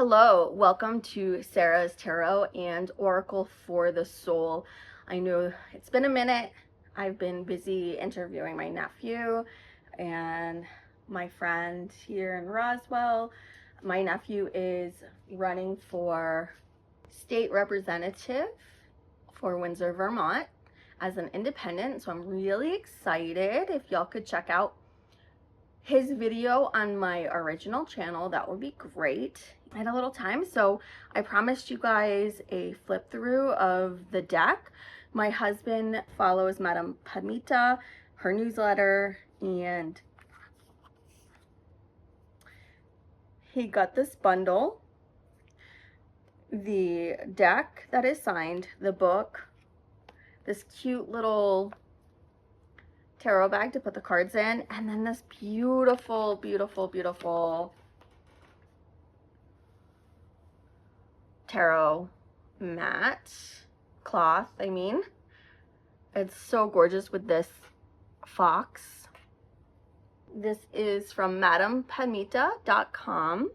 Hello, welcome to Sarah's Tarot and Oracle for the Soul. I know it's been a minute. I've been busy interviewing my nephew and my friend here in Roswell. My nephew is running for state representative for Windsor, Vermont as an independent, so I'm really excited. If y'all could check out his video on my original channel, that would be great. I had a little time, so I promised you guys a flip through of the deck. My husband follows Madame Padmita, her newsletter, and he got this bundle, the deck that is signed, the book, this cute little tarot bag to put the cards in, and then this beautiful, beautiful, beautiful tarot mat cloth. It's so gorgeous with this fox. This is from madamepadmita.com.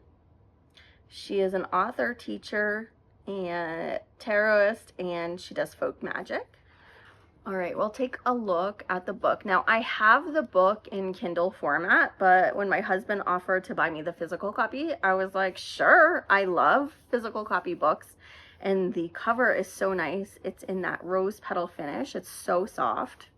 She is an author, teacher, and tarotist, and she does folk magic. All right, we'll take a look at the book. Now, I have the book in Kindle format, but when my husband offered to buy me the physical copy, I was like, sure, I love physical copy books. And the cover is so nice. It's in that rose petal finish. It's so soft.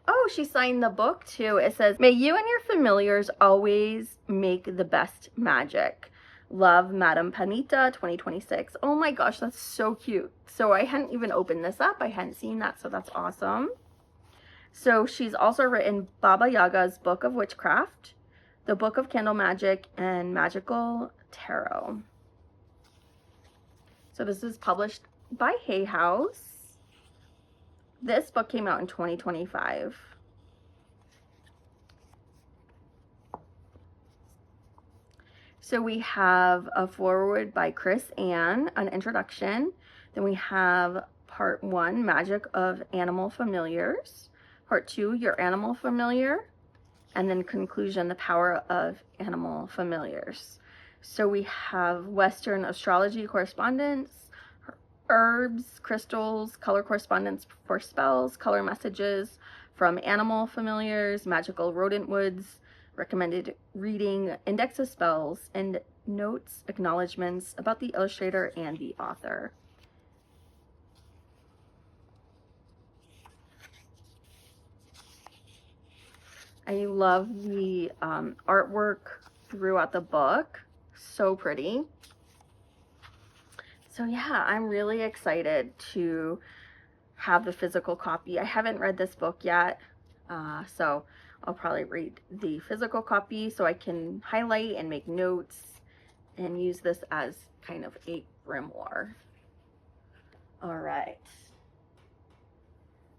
Oh, she signed the book too. It says, "May you and your familiars always make the best magic. Love, Madame Padmita, 2026. Oh my gosh, that's so cute. So I hadn't even opened this up. I hadn't seen that, so that's awesome. So she's also written Baba Yaga's Book of Witchcraft, the Book of Candle Magic, and Magical Tarot. So this is published by Hay House. This book came out in 2025. So we have a foreword by Chris Ann, an introduction. Then we have part 1, Magic of Animal Familiars. Part 2, Your Animal Familiar. And then conclusion, The Power of Animal Familiars. So we have Western astrology correspondence, herbs, crystals, color correspondence for spells, color messages from animal familiars, magical rodent woods, recommended reading, index of spells, and notes, acknowledgments about the illustrator and the author. I love the artwork throughout the book. So pretty. So yeah, I'm really excited to have the physical copy. I haven't read this book yet, so I'll probably read the physical copy so I can highlight and make notes and use this as kind of a grimoire. All right.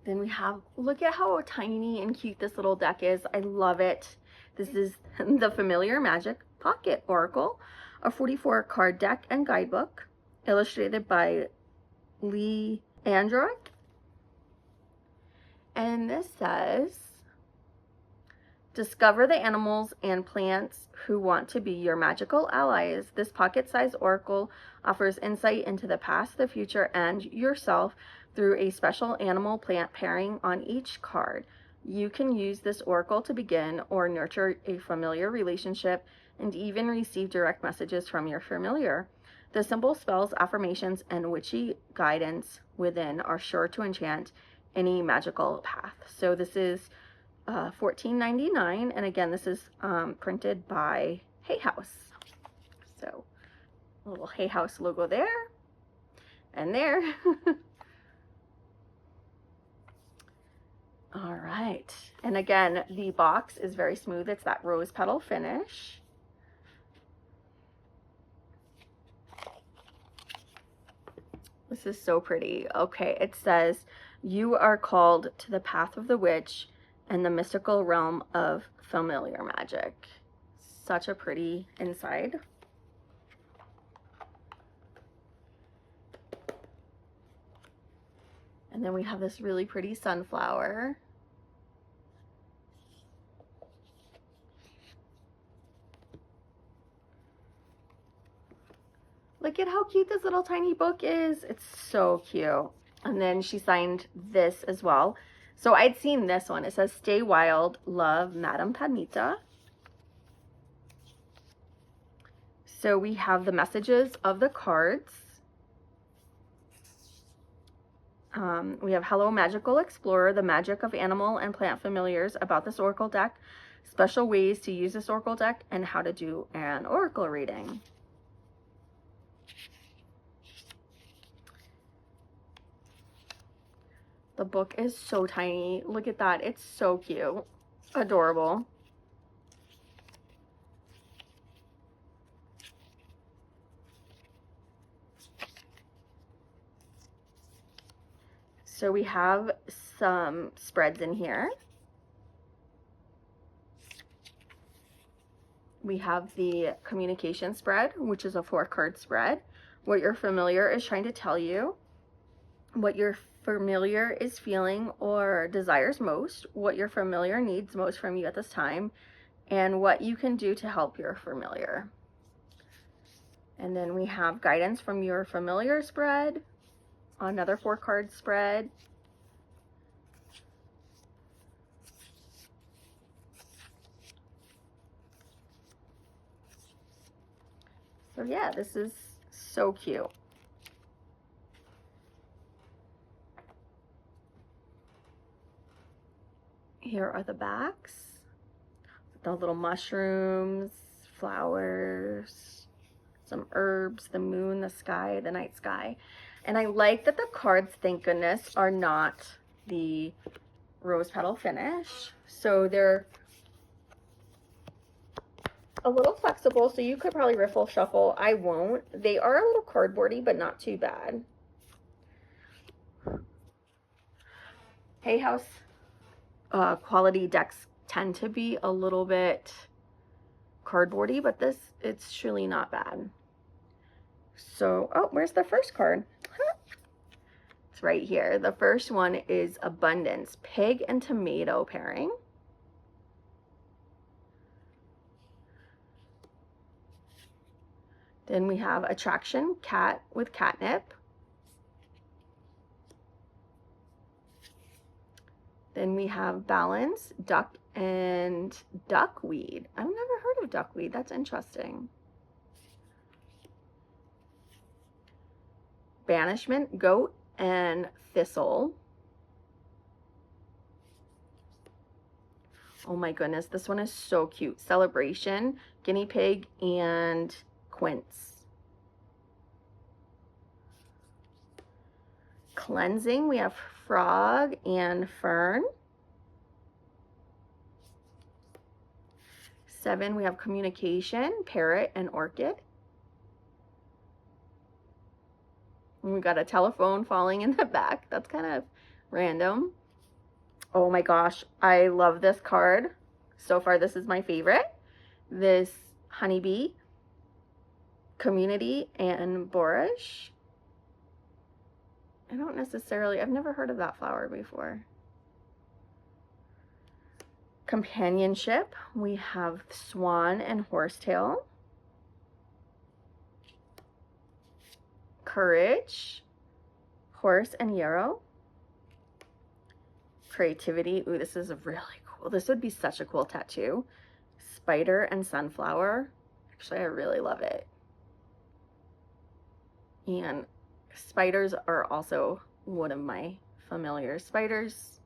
Then we have, look at how tiny and cute this little deck is. I love it. This is the Familiar Magic Pocket Oracle, a 44 card deck and guidebook, illustrated by Lee Androck. And this says, discover the animals and plants who want to be your magical allies. This pocket-sized oracle offers insight into the past, the future, and yourself through a special animal-plant pairing on each card. You can use this oracle to begin or nurture a familiar relationship and even receive direct messages from your familiar. The simple spells, affirmations, and witchy guidance within are sure to enchant any magical path. So this is $14.99, and again, this is printed by Hay House. So a little Hay House logo there and there. All right, and again, the box is very smooth. It's that rose petal finish. This is so pretty. Okay, it says, you are called to the path of the witch and the mystical realm of familiar magic. Such a pretty inside. And then we have this really pretty sunflower. Look at how cute this little tiny book is. It's so cute. And then she signed this as well. So I'd seen this one. It says, "Stay wild, love, Madame Panita." So we have the messages of the cards. We have, "Hello, Magical Explorer, the magic of animal and plant familiars about this oracle deck, special ways to use this oracle deck, and how to do an oracle reading." The book is so tiny. Look at that. It's so cute. Adorable. So we have some spreads in here. We have the communication spread, which is a 4-card spread. What your familiar is trying to tell you, what your familiar is feeling or desires most, what your familiar needs most from you at this time, and what you can do to help your familiar. And then we have guidance from your familiar spread, another 4-card spread. So yeah, this is so cute. Here are the backs. The little mushrooms, flowers, some herbs, the moon, the sky, the night sky. And I like that the cards, thank goodness, are not the rose petal finish. So they're a little flexible, so you could probably riffle shuffle. I won't. They are a little cardboardy, but not too bad. Hay House quality decks tend to be a little bit cardboardy, but this, it's truly not bad. So, oh, where's the first card? It's right here. The first one is Abundance, pig and tomato pairing. Then we have Attraction, cat with catnip. Then we have Balance, duck and duckweed. I've never heard of duckweed. That's interesting. Banishment, goat and thistle. Oh my goodness, this one is so cute. Celebration, guinea pig and quince. Cleansing, we have frog and fern. 7, we have communication, parrot and orchid. And we got a telephone falling in the back. That's kind of random. Oh my gosh, I love this card. So far, this is my favorite. This honeybee, community and boorish. I don't necessarily, I've never heard of that flower before. Companionship, we have swan and horsetail. Courage, horse and yarrow. Creativity, ooh, this is really cool. This would be such a cool tattoo. Spider and sunflower. Actually, I really love it. And spiders are also one of my familiars. Spiders,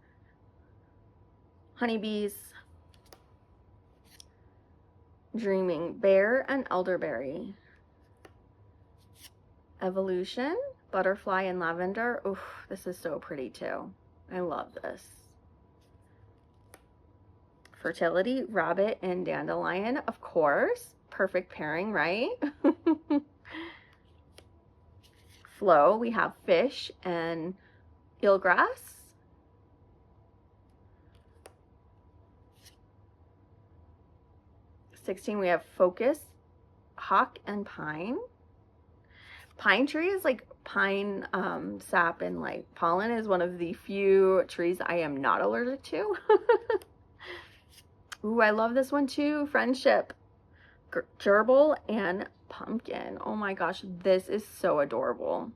honeybees, dreaming, bear and elderberry. Evolution, butterfly and lavender. Oof, this is so pretty too. I love this. Fertility, rabbit and dandelion, of course. Perfect pairing, right? Flow, we have fish and eelgrass. '16, we have focus, hawk and pine. Pine tree is like pine sap and like pollen is one of the few trees I am not allergic to. Ooh, I love this one too. Friendship, gerbil and pumpkin. Oh my gosh, this is so adorable.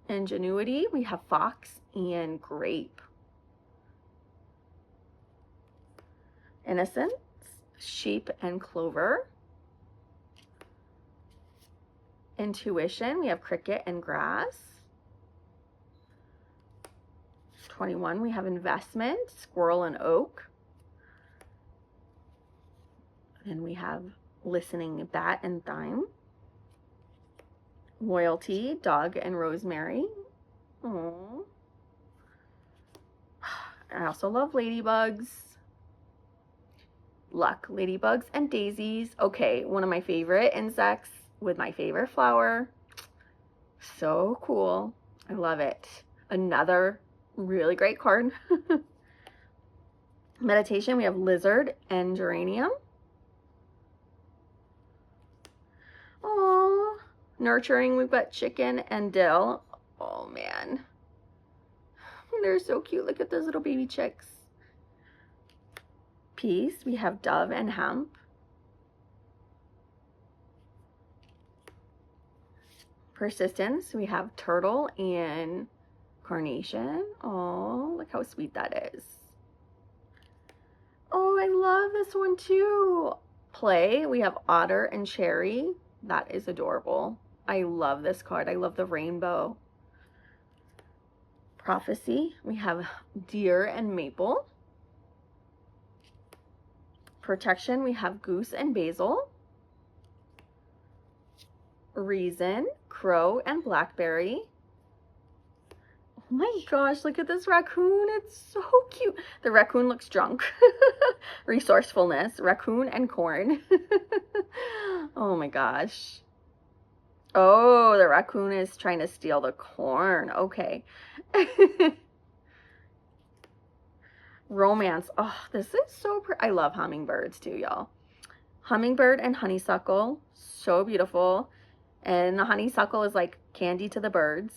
Ingenuity, we have fox and grape. Innocence, sheep and clover. Intuition, we have cricket and grass. 21, we have investment, squirrel and oak. Then we have listening, bat and thyme. Loyalty, dog and rosemary. Aww. I also love ladybugs. Luck, ladybugs and daisies. Okay, one of my favorite insects with my favorite flower. So cool. I love it. Another really great card. Meditation, we have lizard and geranium. Oh, nurturing, we've got chicken and dill. Oh man, they're so cute. Look at those little baby chicks. Peace, we have dove and hemp. Persistence, we have turtle and carnation. Oh, look how sweet that is. Oh, I love this one too. Play, we have otter and cherry. That is adorable. I love this card. I love the rainbow. Prophecy, we have deer and maple. Protection, we have goose and basil. Reason, crow and blackberry. Oh my gosh, look at this raccoon. It's so cute. The raccoon looks drunk. Resourcefulness, raccoon and corn. Oh my gosh. Oh, the raccoon is trying to steal the corn. Okay. Romance. Oh, this is so pretty. I love hummingbirds too, y'all. Hummingbird and honeysuckle. So beautiful. And the honeysuckle is like candy to the birds.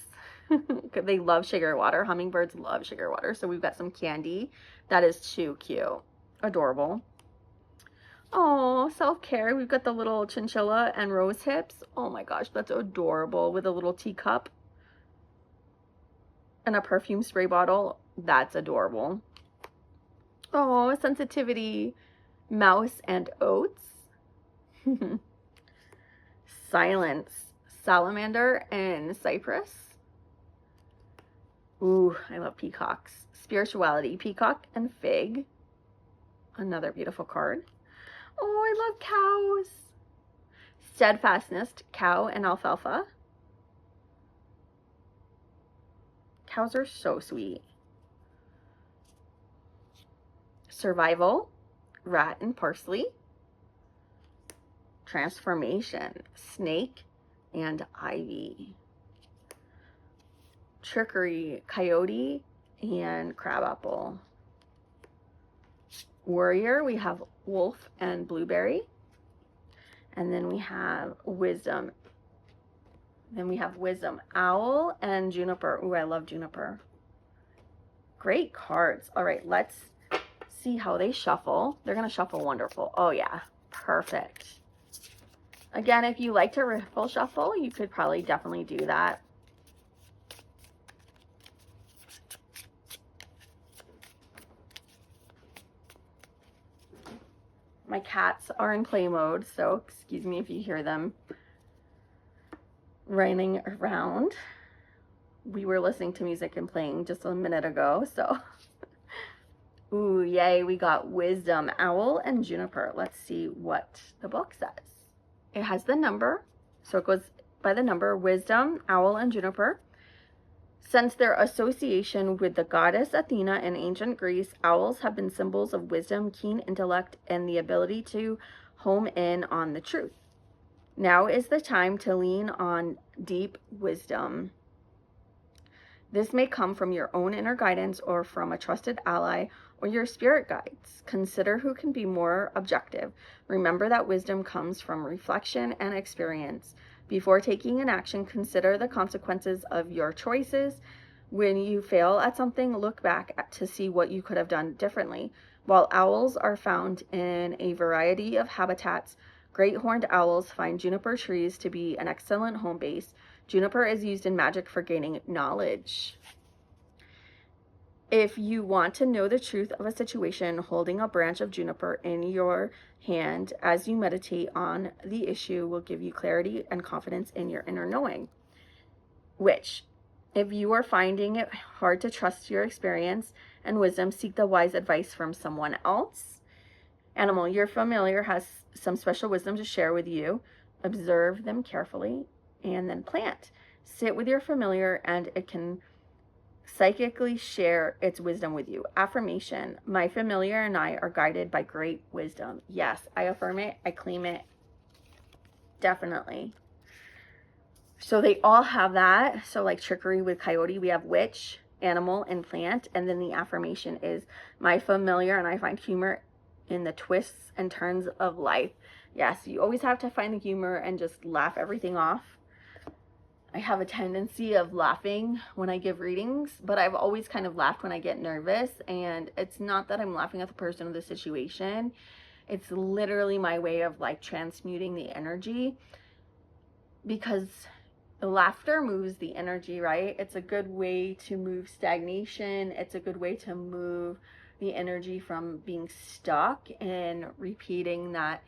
They love sugar water. Hummingbirds love sugar water. So we've got some candy. That is too cute. Adorable. Oh, self-care. We've got the little chinchilla and rose hips. Oh my gosh, that's adorable, with a little teacup and a perfume spray bottle. That's adorable. Oh, sensitivity. Mouse and oats. Silence. Salamander and cypress. Ooh, I love peacocks. Spirituality. Peacock and fig. Another beautiful card. Oh, I love cows. Steadfastness, cow and alfalfa. Cows are so sweet. Survival, rat and parsley. Transformation, snake and ivy. Trickery, coyote and crabapple. Warrior, we have wolf and blueberry. And then we have wisdom. Then we have wisdom, owl and juniper. Ooh, I love juniper. Great cards. All right, let's see how they shuffle. They're going to shuffle wonderful. Oh yeah, perfect. Again, if you like to riffle shuffle, you could probably definitely do that. My cats are in play mode, so excuse me if you hear them running around. We were listening to music and playing just a minute ago, so. Ooh, yay, we got wisdom, owl, and juniper. Let's see what the book says. It has the number, so it goes by the number, wisdom, owl, and juniper. Since their association with the goddess Athena in ancient Greece, owls have been symbols of wisdom, keen intellect, and the ability to home in on the truth. Now is the time to lean on deep wisdom. This may come from your own inner guidance or from a trusted ally or your spirit guides. Consider who can be more objective. Remember that wisdom comes from reflection and experience. Before taking an action, consider the consequences of your choices. When you fail at something, look back to see what you could have done differently. While owls are found in a variety of habitats, great horned owls find juniper trees to be an excellent home base. Juniper is used in magic for gaining knowledge. If you want to know the truth of a situation, holding a branch of juniper in your hand as you meditate on the issue will give you clarity and confidence in your inner knowing. Which, if you are finding it hard to trust your experience and wisdom, seek the wise advice from someone else. Animal, your familiar has some special wisdom to share with you. Observe them carefully and then plant. Sit with your familiar and it can psychically share its wisdom with you. Affirmation, my familiar and I are guided by great wisdom. Yes, I affirm it. I claim it. Definitely. So they all have that. So like trickery with coyote, we have witch, animal, and plant. And then the affirmation is my familiar and I find humor in the twists and turns of life. Yes, you always have to find the humor and just laugh everything off. I have a tendency of laughing when I give readings, but I've always kind of laughed when I get nervous. And it's not that I'm laughing at the person or the situation. It's literally my way of like transmuting the energy, because laughter moves the energy, right? It's a good way to move stagnation. It's a good way to move the energy from being stuck and repeating that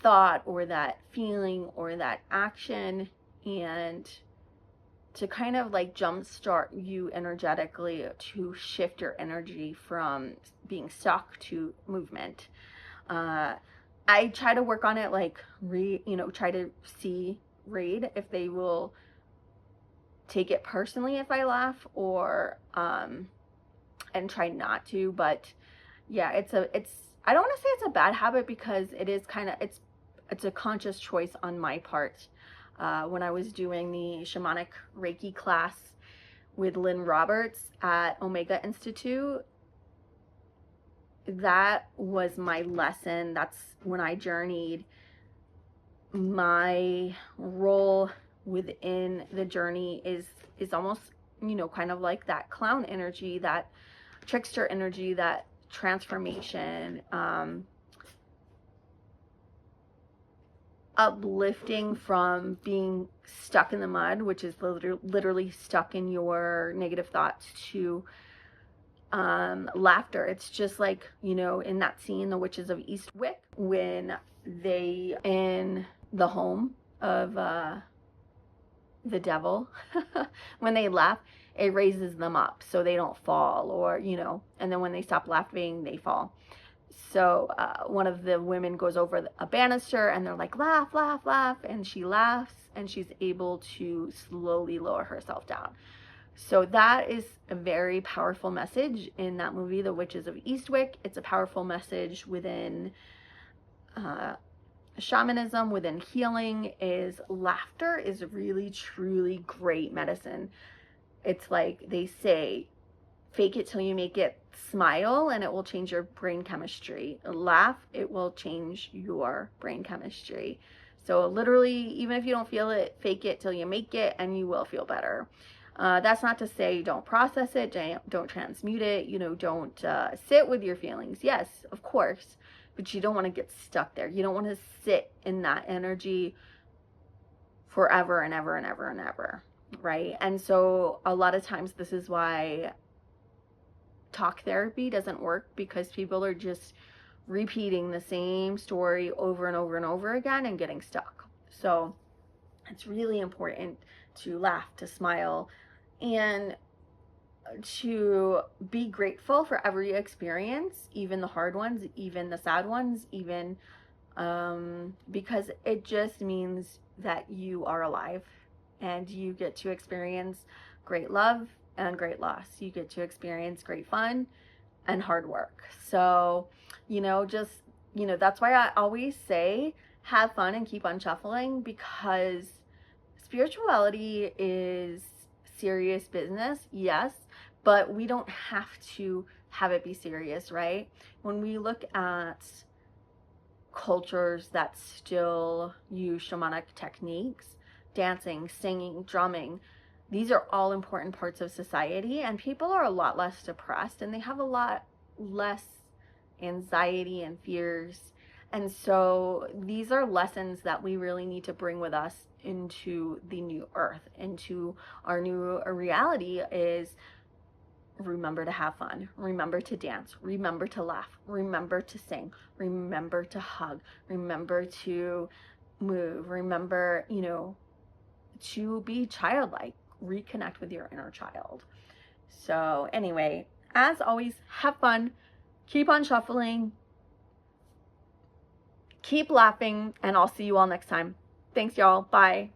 thought or that feeling or that action, and to kind of like jumpstart you energetically to shift your energy from being stuck to movement. I try to work on it, like try to read if they will take it personally if I laugh, or and try not to. But yeah, it's I don't want to say it's a bad habit, because it is kind of, it's a conscious choice on my part. When I was doing the shamanic Reiki class with Lynn Roberts at Omega Institute, that was my lesson. That's when I journeyed. My role within the journey is almost, kind of like that clown energy, that trickster energy, that transformation, uplifting from being stuck in the mud, which is literally stuck in your negative thoughts, to laughter. It's just like, in that scene, The Witches of Eastwick, when they in the home of the devil, when they laugh, it raises them up so they don't fall, or and then when they stop laughing, they fall. So one of the women goes over a banister and they're like, laugh, laugh, laugh. And she laughs and she's able to slowly lower herself down. So that is a very powerful message in that movie, The Witches of Eastwick. It's a powerful message within shamanism, within healing, is laughter is really, truly great medicine. It's like they say, fake it till you make it. Smile and it will change your brain chemistry. Laugh, it will change your brain chemistry. So literally, even if you don't feel it, fake it till you make it and you will feel better. That's not to say don't process it, don't transmute it, don't sit with your feelings. Yes, of course, but you don't want to get stuck there. You don't want to sit in that energy forever and ever and ever and ever, right? And so a lot of times this is why talk therapy doesn't work, because people are just repeating the same story over and over and over again and getting stuck. So it's really important to laugh, to smile, and to be grateful for every experience, even the hard ones, even the sad ones, even because it just means that you are alive and you get to experience great love and great loss. You get to experience great fun and hard work. So, that's why I always say have fun and keep on shuffling, because spirituality is serious business, yes, but we don't have to have it be serious, right? When we look at cultures that still use shamanic techniques, dancing, singing, drumming, these are all important parts of society, and people are a lot less depressed and they have a lot less anxiety and fears. And so these are lessons that we really need to bring with us into the new earth, into our new reality. Is remember to have fun, remember to dance, remember to laugh, remember to sing, remember to hug, remember to move, remember, to be childlike, reconnect with your inner child. So anyway, as always, have fun, keep on shuffling, keep laughing, and I'll see you all next time. Thanks, y'all. Bye.